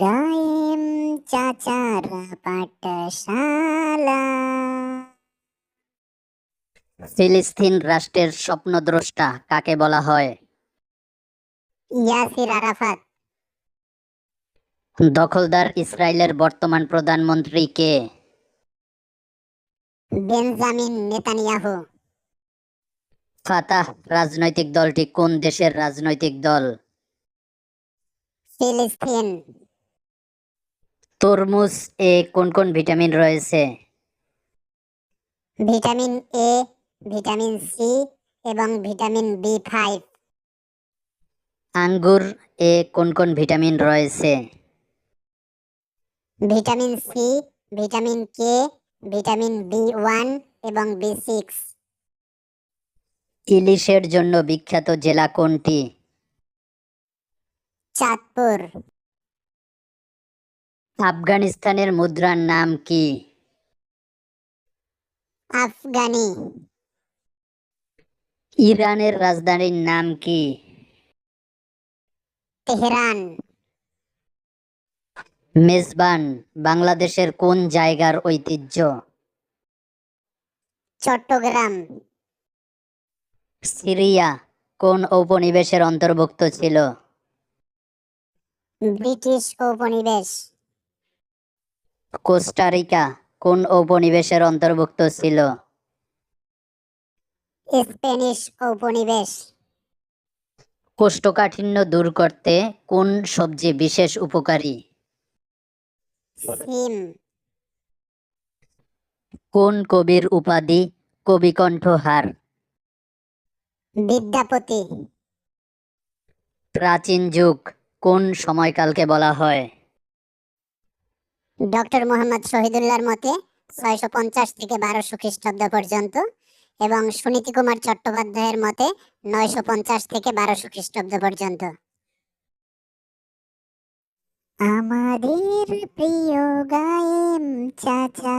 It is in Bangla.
গায়েম চাচারা পাঠশালা। ফিলিস্তিন রাষ্ট্রের স্বপ্নদ্রষ্টা কাকে বলা হয়? ইয়াসির আরাফাত। দখলদার ইসরায়েলের বর্তমান প্রধানমন্ত্রী কে? Benjamin Netanyahu. ফাতাহ রাজনৈতিক দলটি কোন দেশের রাজনৈতিক দল? ফিলিস্তিন। তরমুজ এ কোন কোন ভিটামিন রয়েছে? ভিটামিন এ, ভিটামিন সি এবং ভিটামিন বি5। আঙ্গুর এ কোন কোন ভিটামিন রয়েছে? Vitamin C, vitamin K, vitamin B one এবং বি6। ইলিশের জন্য বিখ্যাত জেলা কোনটি? চাঁদপুর। আফগানিস্তানের মুদ্রার নাম কি? আফগানি। ইরানের রাজধানীর নাম কি? তেহরান। মেজবান বাংলাদেশের কোন জায়গার ঐতিহ্য? চট্টগ্রাম। সিরিয়া কোন উপনিবেশের অন্তর্ভুক্ত ছিল? ব্রিটিশ উপনিবেশ। কোস্টারিকা কোন উপনিবেশের অন্তর্ভুক্ত ছিল? স্প্যানিশ উপনিবেশ। কোষ্ঠকাঠিন্য দূর করতে কোন সবজি বিশেষ উপকারী? সিম। কোন কবির উপাধি কবিকণ্ঠহার? বিদ্যাপতি। প্রাচীন যুগ কোন সময়কালকে বলা হয়? ডক্টর মোহাম্মদ শহীদুল্লাহর মতে 650 থেকে 1200 খ্রিস্টাব্দ পর্যন্ত এবং সুনীতি কুমার চট্টোপাধ্যায়ের মতে 950 থেকে 1200 খ্রিস্টাব্দ পর্যন্ত। আমাদের প্রিয় গায়েম চাচা